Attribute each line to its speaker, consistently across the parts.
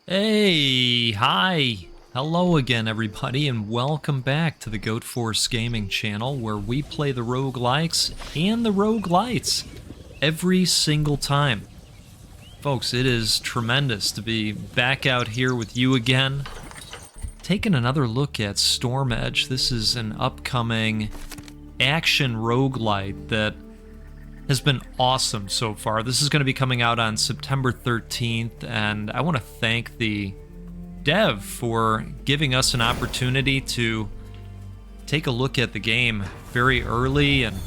Speaker 1: Hey, hi. Hello again, everybody, and welcome back to the Goat Force Gaming channel, where we play the roguelikes and the roguelites every single time. Folks, it is tremendous to be back out here with you again. Taking another look at StormEdge. This is an upcoming action roguelite that has been awesome so far. This is going to be coming out on September 13th, and I want to thank the dev for giving us an opportunity to take a look at the game very early and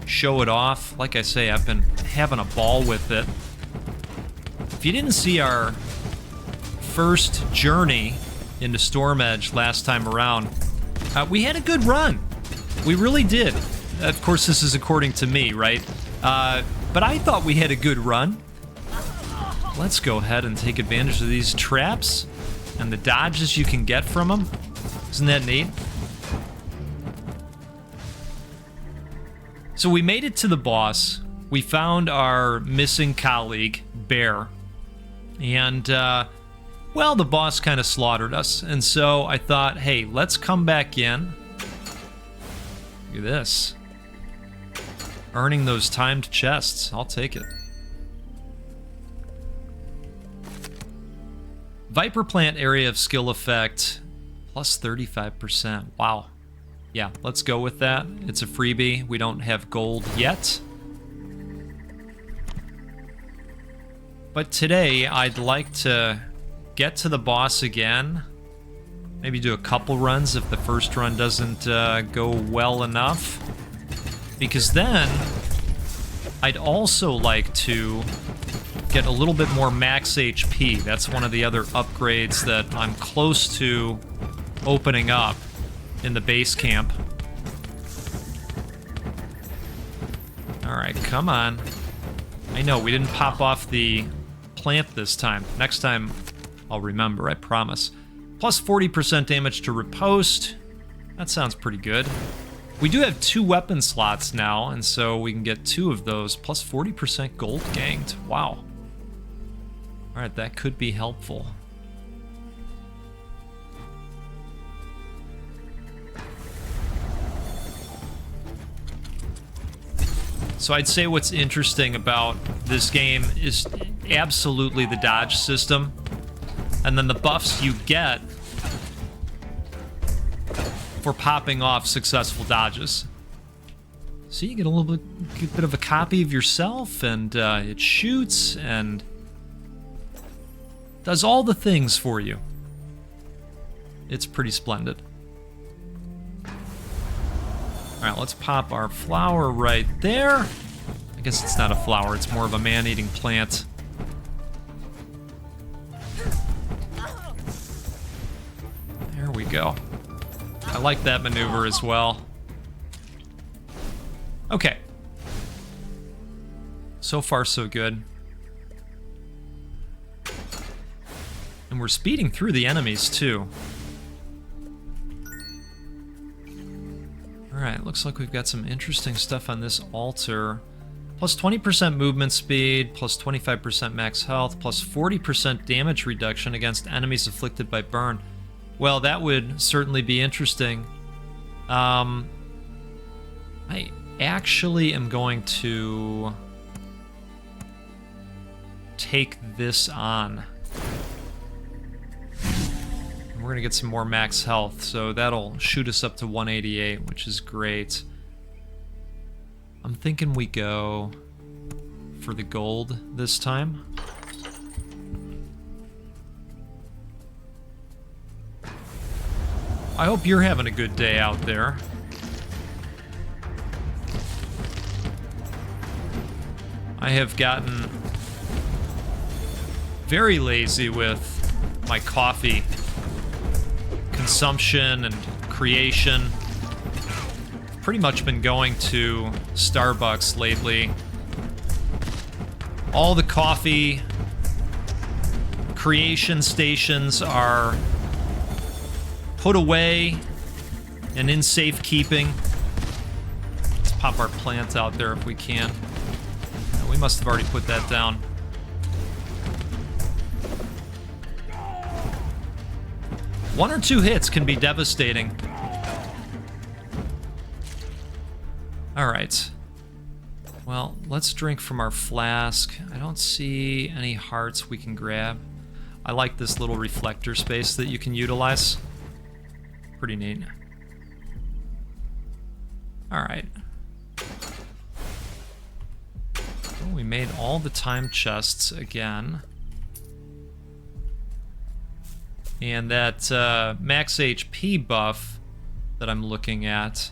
Speaker 1: show it off. Like I say, I've been having a ball with it. If you didn't see our first journey into StormEdge last time around, we had a good run. We really did. Of course, this is according to me, right? But I thought we had a good run. Let's go ahead and take advantage of these traps and the dodges you can get from them. Isn't that neat? So we made it to the boss. We found our missing colleague, Bear. And, well, the boss kind of slaughtered us. And so I thought, hey, let's come back in. Look at this. Earning those timed chests. I'll take it. Viper Plant area of skill effect plus 35%. Wow. Yeah, let's go with that. It's a freebie. We don't have gold yet. But today, I'd like to get to the boss again. Maybe do a couple runs if the first run doesn't go well enough. Because then, I'd also like to get a little bit more max HP. That's one of the other upgrades that I'm close to opening up in the base camp. Alright, come on. I know, we didn't pop off the plant this time. Next time, I'll remember, I promise. Plus 40% damage to riposte. That sounds pretty good. We do have 2 weapon slots now, and so we can get 2 of those, plus 40% gold ganked. Wow. Alright, that could be helpful. So I'd say what's interesting about this game is absolutely the dodge system, and then the buffs you get for popping off successful dodges. So you get a little bit of a copy of yourself, and it shoots and does all the things for you. It's pretty splendid. Alright, let's pop our flower right there. I guess it's not a flower, it's more of a man-eating plant. There we go. I like that maneuver as well. Okay. So far, so good. And we're speeding through the enemies, too. Alright, looks like we've got some interesting stuff on this altar. Plus 20% movement speed, plus 25% max health, plus 40% damage reduction against enemies afflicted by burn. Well, that would certainly be interesting. I actually am going to take this on. We're going to get some more max health, so that'll shoot us up to 188, which is great. I'm thinking we go for the gold this time. I hope you're having a good day out there. I have gotten very lazy with my coffee consumption and creation. Pretty much been going to Starbucks lately. All the coffee creation stations are put away and in safekeeping. Let's pop our plant out there if we can. We must have already put that down. 1 or 2 hits can be devastating. Alright. Well, let's drink from our flask. I don't see any hearts we can grab. I like this little reflector space that you can utilize. Pretty neat. Alright. Well, we made all the time chests again. And that max HP buff that I'm looking at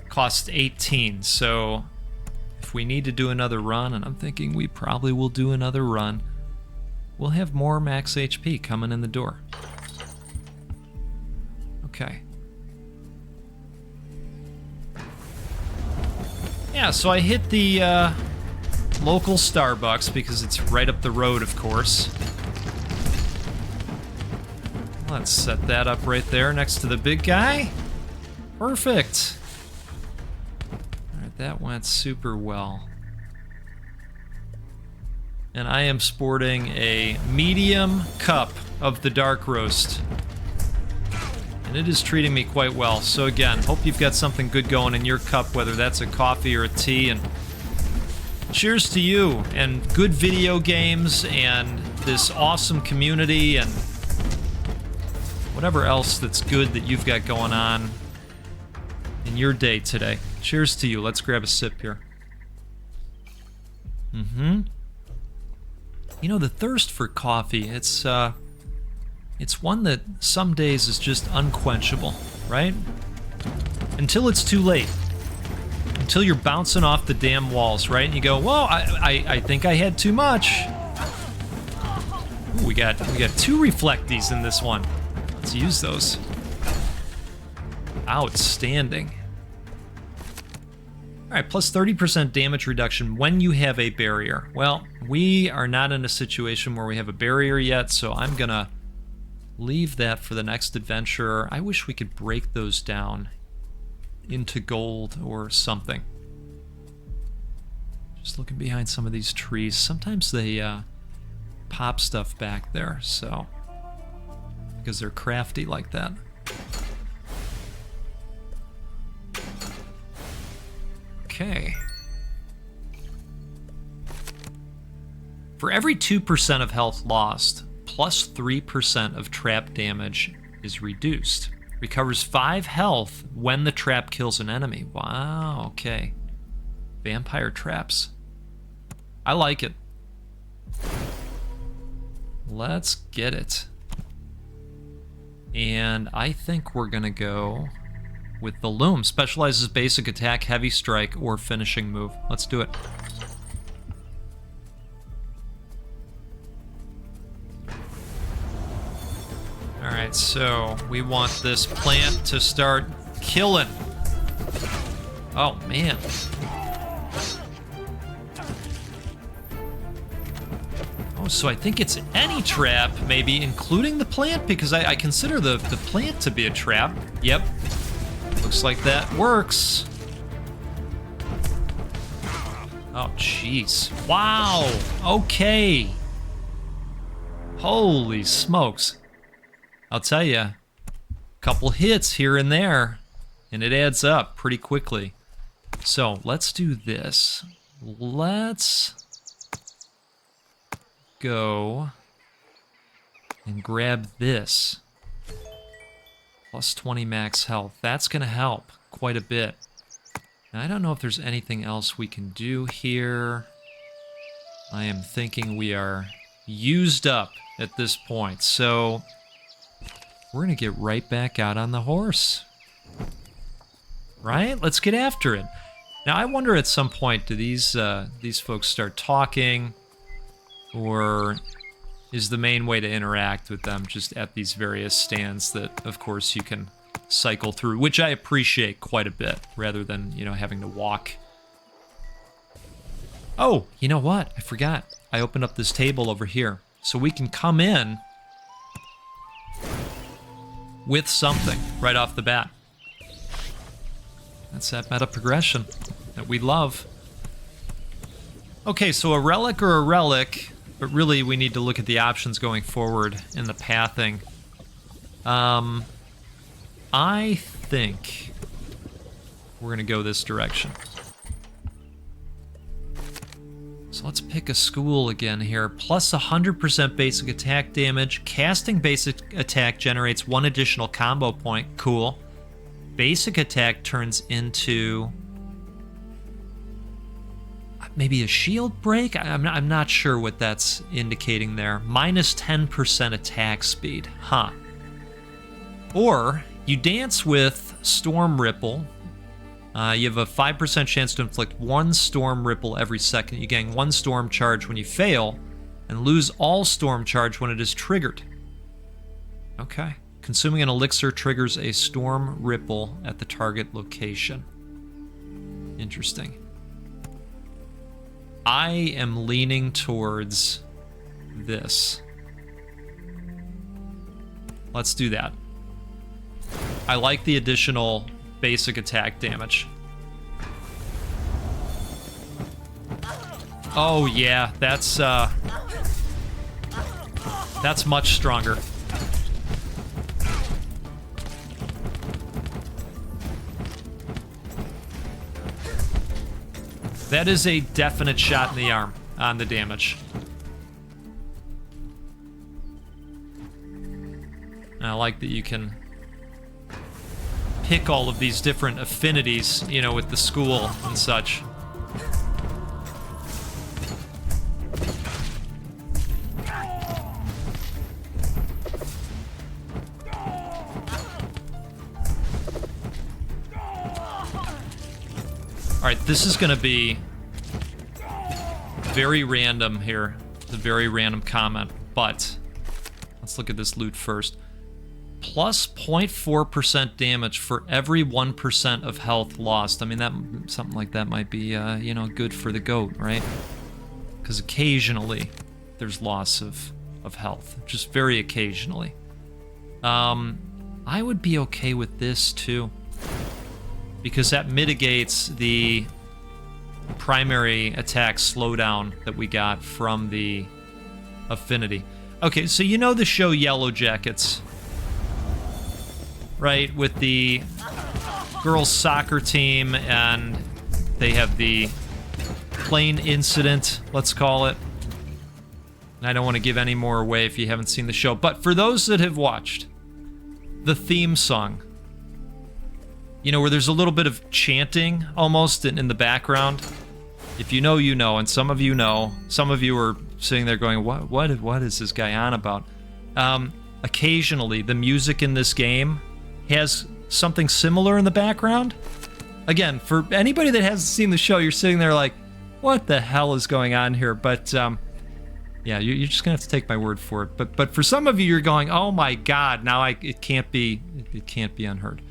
Speaker 1: costs 18, so if we need to do another run, and I'm thinking we probably will do another run, we'll have more max HP coming in the door. Okay. Yeah, so I hit the local Starbucks because it's right up the road, of course. Let's set that up right there next to the big guy. Perfect. Alright, that went super well. And I am sporting a medium cup of the dark roast. And it is treating me quite well. So again, hope you've got something good going in your cup, whether that's a coffee or a tea. And cheers to you, and good video games, and this awesome community, and whatever else that's good that you've got going on in your day today. Cheers to you. Let's grab a sip here. You know, the thirst for coffee, it's one that some days is just unquenchable, right? Until it's too late. Until you're bouncing off the damn walls, right? And you go, whoa, I think I had too much. Ooh, we got 2 reflecties in this one. Let's use those. Outstanding. Alright, plus 30% damage reduction when you have a barrier. Well, we are not in a situation where we have a barrier yet, so I'm gonna leave that for the next adventure. I wish we could break those down into gold or something. Just looking behind some of these trees. Sometimes they pop stuff back there, so because they're crafty like that. Okay. For every 2% of health lost, plus 3% of trap damage is reduced. Recovers 5 health when the trap kills an enemy. Wow, okay. Vampire traps. I like it. Let's get it. And I think we're gonna go with the Loom. Specializes basic attack, heavy strike, or finishing move. Let's do it. Alright, so we want this plant to start killing. Oh, man. Oh, so I think it's any trap, maybe, including the plant, because I consider the plant to be a trap. Yep. Looks like that works. Oh, jeez. Wow. Okay. Holy smokes. I'll tell you, a couple hits here and there, and it adds up pretty quickly. So let's do this. Let's go and grab this. Plus 20 max health. That's going to help quite a bit. Now, I don't know if there's anything else we can do here. I am thinking we are used up at this point, so we're going to get right back out on the horse. Right? Let's get after it. Now, I wonder at some point, do these folks start talking, or is the main way to interact with them just at these various stands that, of course, you can cycle through, which I appreciate quite a bit, rather than, you know, having to walk. Oh, you know what? I forgot. I opened up this table over here, so we can come in with something right off the bat. That's that meta progression that we love. Okay, so a relic or a relic But really, we need to look at the options going forward in the pathing. I think we're gonna go this direction. So let's pick a school again here. Plus 100% basic attack damage. Casting basic attack generates 1 additional combo point. Cool. Basic attack turns into maybe a shield break? I'm not sure what that's indicating there. Minus 10% attack speed. Huh. Or you dance with Storm Ripple. You have a 5% chance to inflict 1 Storm Ripple every second. You gain 1 Storm Charge when you fail, and lose all Storm Charge when it is triggered. Okay. Consuming an elixir triggers a Storm Ripple at the target location. Interesting. I am leaning towards this. Let's do that. I like the additional basic attack damage. Oh yeah, that's much stronger. That is a definite shot in the arm on the damage. And I like that you can pick all of these different affinities, you know, with the school and such. Alright, this is gonna be very random here. It's a very random comment, but let's look at this loot first. Plus 0.4% damage for every 1% of health lost. I mean, that something like that might be, you know, good for the goat, right? Because occasionally there's loss of health, just very occasionally. I would be okay with this too, because that mitigates the primary attack slowdown that we got from the affinity. Okay, so you know the show Yellow Jackets, right? With the girls' soccer team, and they have the plane incident, let's call it. And I don't want to give any more away if you haven't seen the show, but for those that have watched, the theme song, you know, where there's a little bit of chanting almost in the background. If you know, you know, and some of you know. Some of you are sitting there going, what is this guy on about? Occasionally, the music in this game has something similar in the background. Again, for anybody that hasn't seen the show, you're sitting there like, what the hell is going on here? But yeah, you're just gonna have to take my word for it. But for some of you, you're going, oh my God, now it can't be unheard.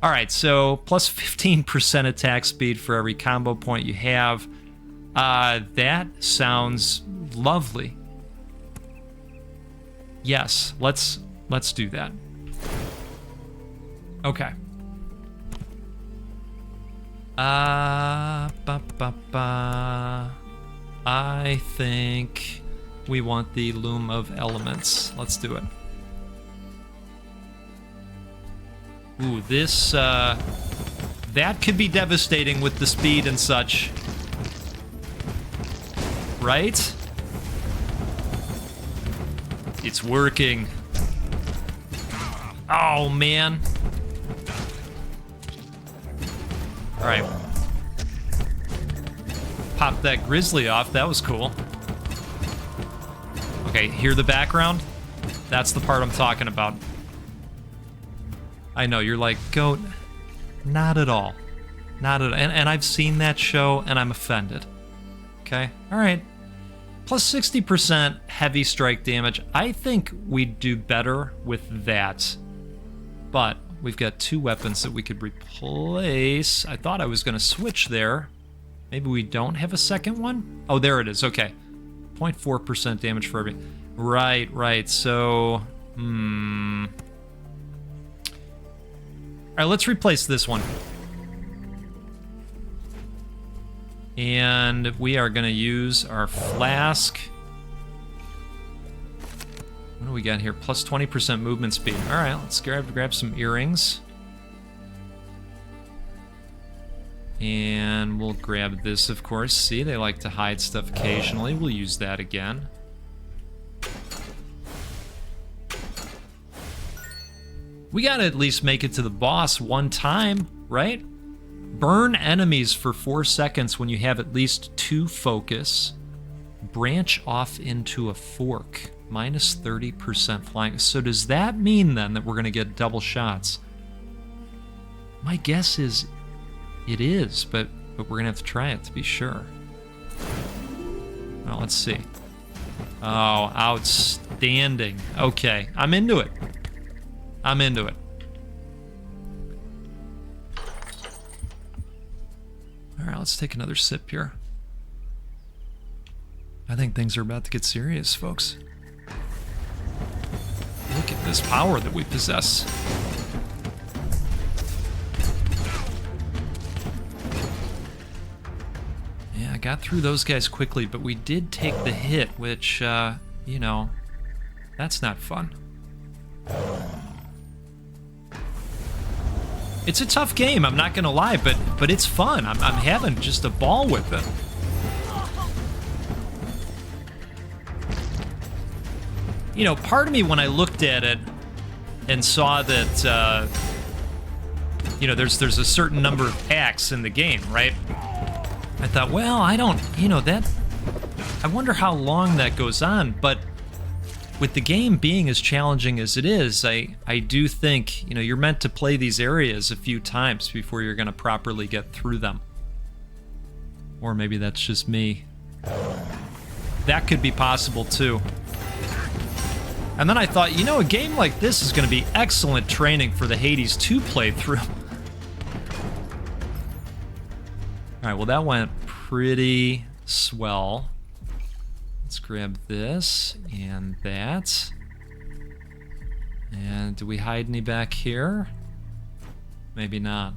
Speaker 1: All right, so plus 15% attack speed for every combo point you have. That sounds lovely. Yes, let's do that. Okay. I think we want the Loom of Elements. Let's do it. Ooh, this, that could be devastating with the speed and such. Right? It's working. Oh, man. Alright. Pop that grizzly off. That was cool. Okay, hear the background? That's the part I'm talking about. I know, you're like, goat. Not at all. Not at all. And I've seen that show, and I'm offended. Okay? Alright. Plus 60% heavy strike damage. I think we'd do better with that. But we've got 2 weapons that we could replace. I thought I was going to switch there. Maybe we don't have a second one? Oh, there it is. Okay. 0.4% damage for every... Right. So... Alright, let's replace this one. And we are going to use our flask do we got here? Plus 20% movement speed. All right, let's grab some earrings. And we'll grab this, of course. See, they like to hide stuff occasionally. We'll use that again. We gotta at least make it to the boss one time, right? Burn enemies for 4 seconds when you have at least 2 focus. Branch off into a fork. Minus 30% flying. So does that mean then that we're gonna get double shots? My guess is it is, but we're gonna have to try it to be sure. Well, let's see. Oh, outstanding. Okay, I'm into it. I'm into it. All right, let's take another sip here. I think things are about to get serious, folks. Look at this power that we possess. Yeah, I got through those guys quickly, but we did take the hit, which, you know, that's not fun. It's a tough game, I'm not gonna lie, but it's fun. I'm having just a ball with it. You know, part of me, when I looked at it and saw that, you know, there's a certain number of acts in the game, right? I thought, well, I don't, you know, that, I wonder how long that goes on, but with the game being as challenging as it is, I do think, you know, you're meant to play these areas a few times before you're going to properly get through them. Or maybe that's just me. That could be possible too. And then I thought, you know, a game like this is going to be excellent training for the Hades 2 playthrough. Alright, well that went pretty swell. Let's grab this and that. And do we hide any back here? Maybe not.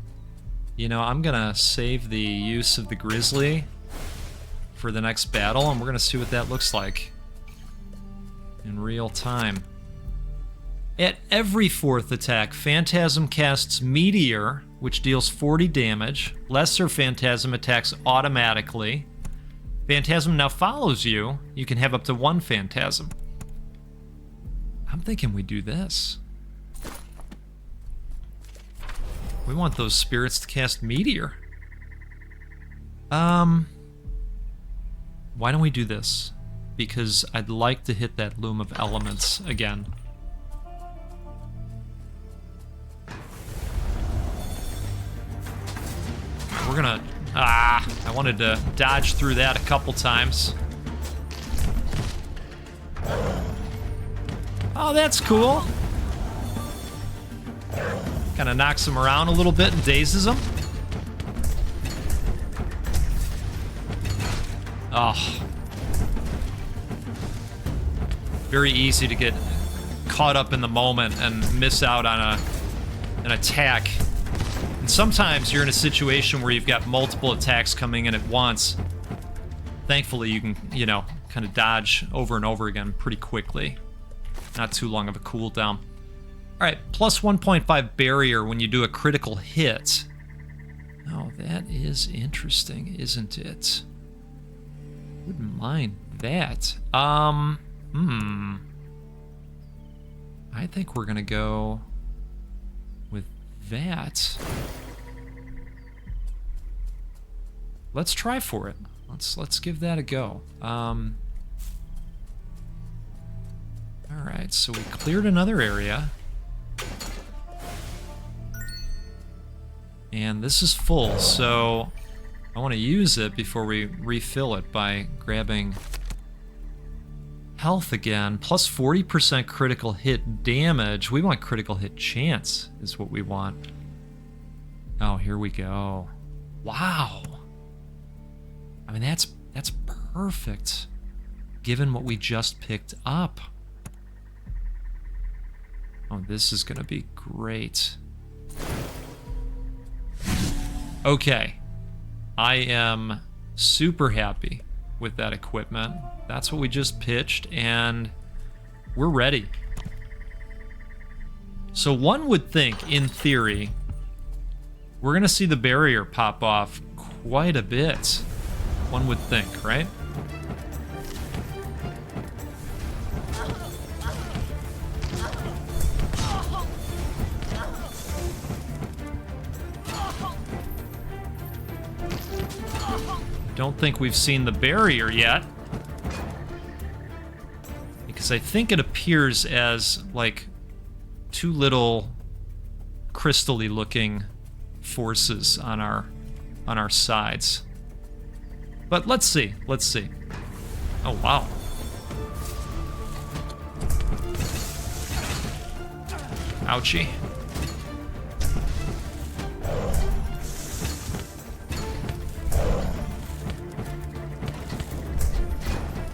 Speaker 1: You know, I'm gonna save the use of the Grizzly for the next battle, and we're gonna see what that looks like in real time. At every 4th attack, Phantasm casts Meteor, which deals 40 damage. Lesser Phantasm attacks automatically. Phantasm now follows you. You can have up to 1 Phantasm. I'm thinking we do this. We want those spirits to cast Meteor. Why don't we do this? Because I'd like to hit that Loom of Elements again. We're gonna... I wanted to dodge through that a couple times. Oh, that's cool. Kind of knocks him around a little bit and dazes him. Oh. Very easy to get caught up in the moment and miss out on an attack. And sometimes you're in a situation where you've got multiple attacks coming in at once. Thankfully, you can, you know, kind of dodge over and over again pretty quickly. Not too long of a cooldown. Alright, plus 1.5 barrier when you do a critical hit. Oh, that is interesting, isn't it? Wouldn't mind that. I think we're gonna go with that. Let's try for it. Let's give that a go. Alright, so we cleared another area. And this is full, so I want to use it before we refill it by grabbing health again. Plus 40% critical hit damage. We want critical hit chance is what we want. Oh, here we go. Wow. I mean, that's perfect given what we just picked up. Oh, this is gonna be great. Okay. I am super happy with that equipment. That's what we just pitched, and we're ready. So one would think, in theory, we're going to see the barrier pop off quite a bit. One would think, right? Don't think we've seen the barrier yet. Because I think it appears as, like, two little crystal-y looking forces on our sides. But let's see. Let's see. Oh, wow. Ouchie.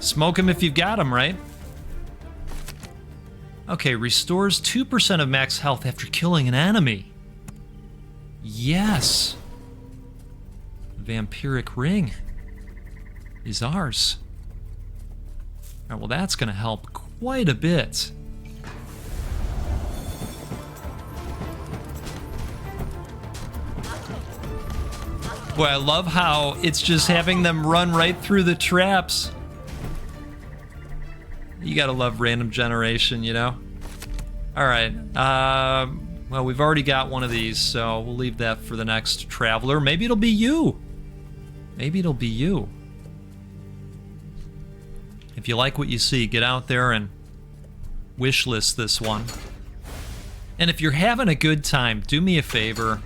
Speaker 1: Smoke him if you've got him, right? Okay, restores 2% of max health after killing an enemy. Yes. Vampiric ring is ours. All right, well, that's going to help quite a bit. Boy, I love how it's just having them run right through the traps. You gotta love random generation, you know? Alright, well, we've already got one of these, so we'll leave that for the next traveler. Maybe it'll be you. Maybe it'll be you. If you like what you see, get out there and wishlist this one. And if you're having a good time, do me a favor,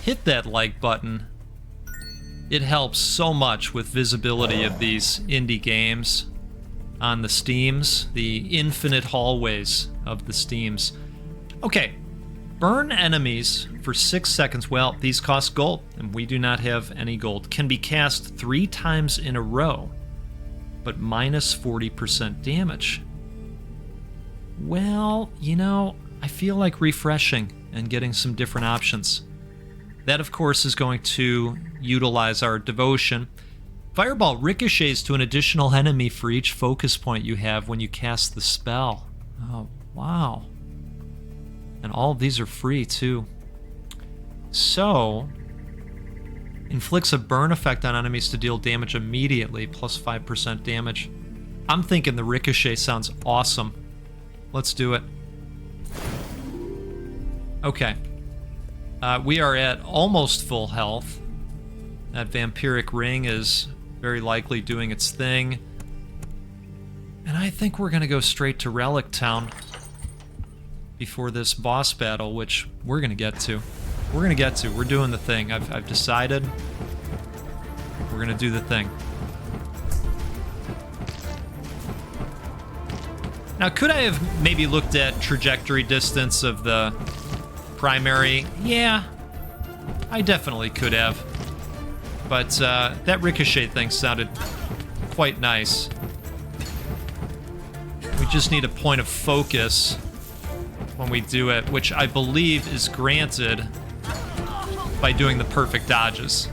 Speaker 1: hit that like button. It helps so much with visibility of these indie games on the Steams, the infinite hallways of the Steams. Okay, burn enemies for 6 seconds. Well, these cost gold, and we do not have any gold. Can be cast 3 times in a row, but minus 40% damage. Well, you know, I feel like refreshing and getting some different options. That, of course, is going to utilize our devotion. Fireball ricochets to an additional enemy for each focus point you have when you cast the spell. Oh, wow. And all of these are free, too. So, inflicts a burn effect on enemies to deal damage immediately, plus 5% damage. I'm thinking the ricochet sounds awesome. Let's do it. Okay. We are at almost full health. That vampiric ring is very likely doing its thing. And I think we're going to go straight to Relic Town before this boss battle, which we're going to get to. We're going to get to. We're doing the thing. I've decided we're going to do the thing. Now, could I have maybe looked at trajectory distance of the primary? Yeah, I definitely could have. But that ricochet thing sounded quite nice. We just need a point of focus when we do it, which I believe is granted by doing the perfect dodges.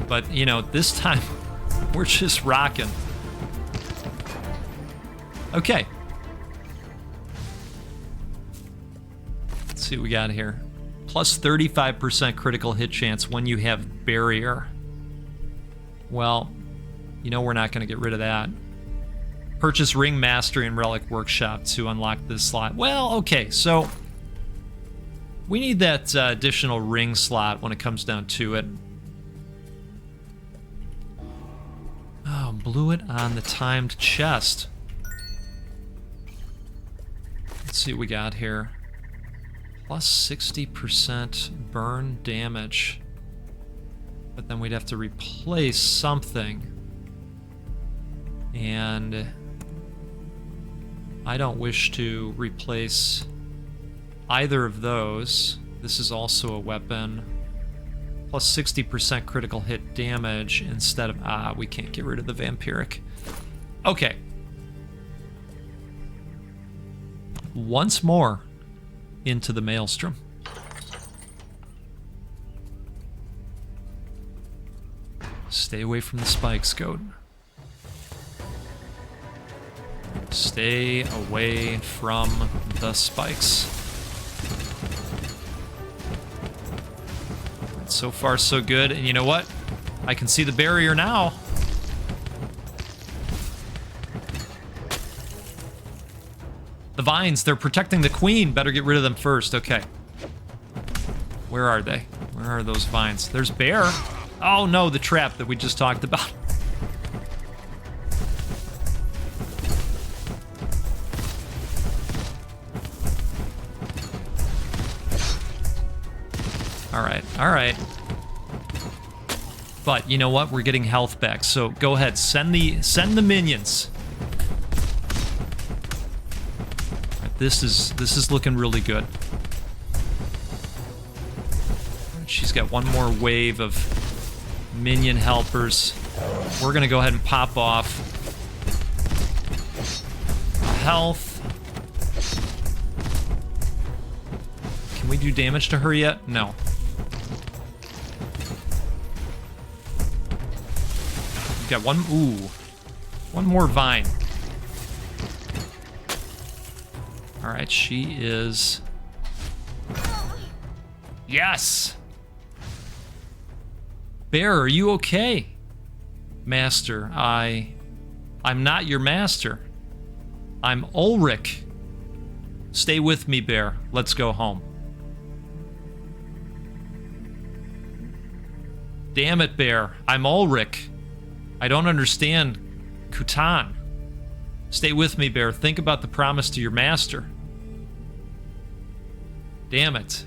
Speaker 1: But, you know, this time, we're just rocking. Okay. Let's see what we got here. Plus 35% critical hit chance when you have barrier. Well, you know we're not going to get rid of that. Purchase Ring Mastery and Relic Workshop to unlock this slot. Well, okay, so we need that additional ring slot when it comes down to it. Oh, blew it on the timed chest. Let's see what we got here. Plus 60% burn damage. But then we'd have to replace something. And I don't wish to replace either of those. This is also a weapon. Plus 60% critical hit damage instead of... we can't get rid of the vampiric. Okay. Once more into the maelstrom. Stay away from the spikes, goat. Stay away from the spikes. So far, so good. And you know what? I can see the barrier now. The vines, they're protecting the queen. Better get rid of them first. Okay. Where are they? Where are those vines? There's bear. Oh no, the trap that we just talked about. All right. But you know what? We're getting health back. So go ahead, send the minions. All right, this is looking really good. She's got one more wave of minion helpers. We're gonna go ahead and pop off health. Can we do damage to her yet? No. We've got one more vine. All right, she is. Yes. Bear, are you okay? Master, I'm not your master. I'm Ulrich. Stay with me, Bear. Let's go home. Damn it, Bear. I'm Ulrich. I don't understand Kutan. Stay with me, Bear. Think about the promise to your master. Damn it.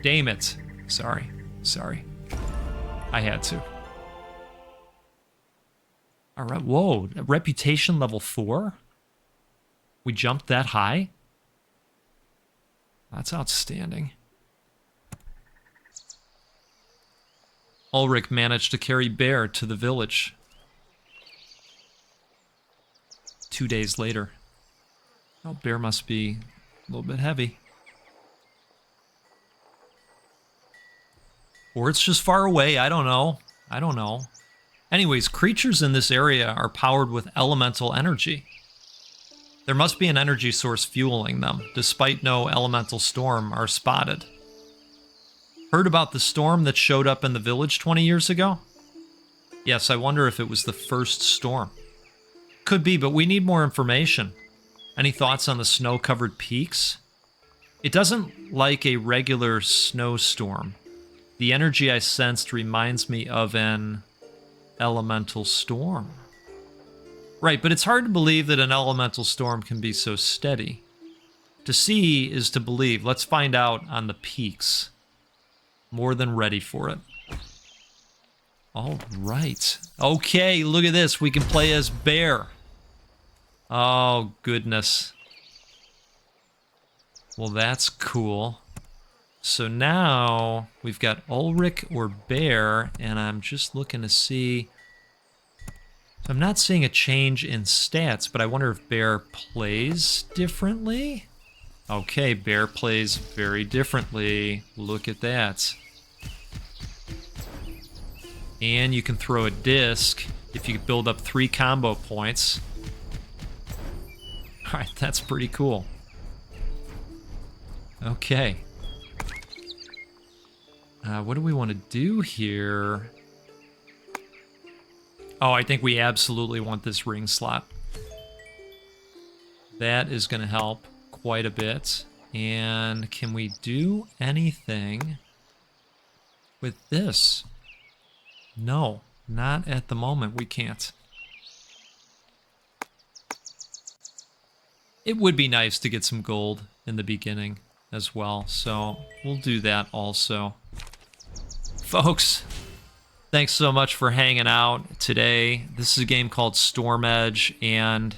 Speaker 1: Damn it. Sorry. I had to. All right, whoa. Reputation level 4? We jumped that high? That's outstanding. Ulrich managed to carry Bear to the village. 2 days later. Oh, Bear must be a little bit heavy. Or it's just far away, I don't know. Anyways, creatures in this area are powered with elemental energy. There must be an energy source fueling them, despite no elemental storm are spotted. Heard about the storm that showed up in the village 20 years ago? Yes, I wonder if it was the first storm. Could be, but we need more information. Any thoughts on the snow-covered peaks? It doesn't like a regular snowstorm. The energy I sensed reminds me of an elemental storm. Right, but it's hard to believe that an elemental storm can be so steady. To see is to believe. Let's find out on the peaks. More than ready for it. All right. Okay, look at this. We can play as Bear. Oh, goodness. Well, that's cool. So now we've got Ulrich or Bear, and I'm just looking to see. I'm not seeing a change in stats, but I wonder if Bear plays differently? Okay, Bear plays very differently. Look at that. And you can throw a disc if you build up 3 combo points. Alright, that's pretty cool. Okay. What do we want to do here? Oh, I think we absolutely want this ring slot. That is going to help quite a bit. And can we do anything with this? No, not at the moment. We can't. It would be nice to get some gold in the beginning as well, so we'll do that also. Folks, thanks so much for hanging out today. This is a game called StormEdge, and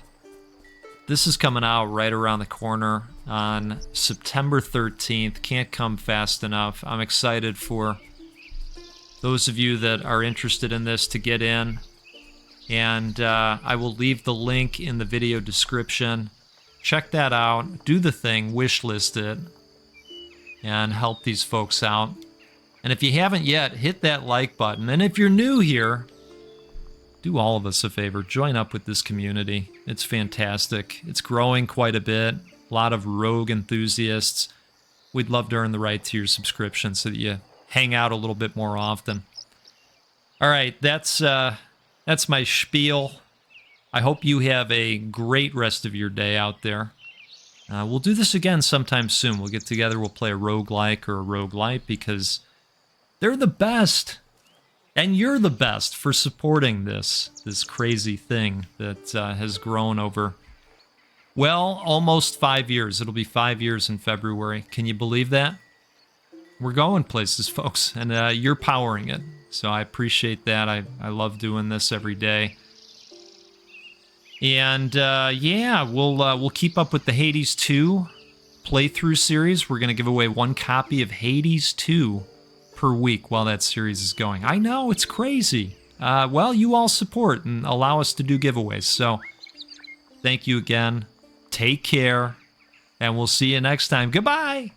Speaker 1: this is coming out right around the corner on September 13th. Can't come fast enough. I'm excited for those of you that are interested in this to get in. And I will leave the link in the video description. Check that out. Do the thing. Wishlist it. And help these folks out. And if you haven't yet, hit that like button. And if you're new here, do all of us a favor. Join up with this community. It's fantastic. It's growing quite a bit. A lot of rogue enthusiasts. We'd love to earn the right to your subscription so that you hang out a little bit more often. All right, that's my spiel. I hope you have a great rest of your day out there. We'll do this again sometime soon. We'll get together, we'll play a roguelike or a roguelite because they're the best. And you're the best for supporting this crazy thing that has grown over, well, almost 5 years. It'll be 5 years in February. Can you believe that? We're going places, folks, and you're powering it. So I appreciate that. I love doing this every day. And yeah, we'll keep up with the Hades 2 playthrough series. We're going to give away 1 copy of Hades 2 per week while that series is going. I know, it's crazy. Well, you all support and allow us to do giveaways. So thank you again. Take care. And we'll see you next time. Goodbye.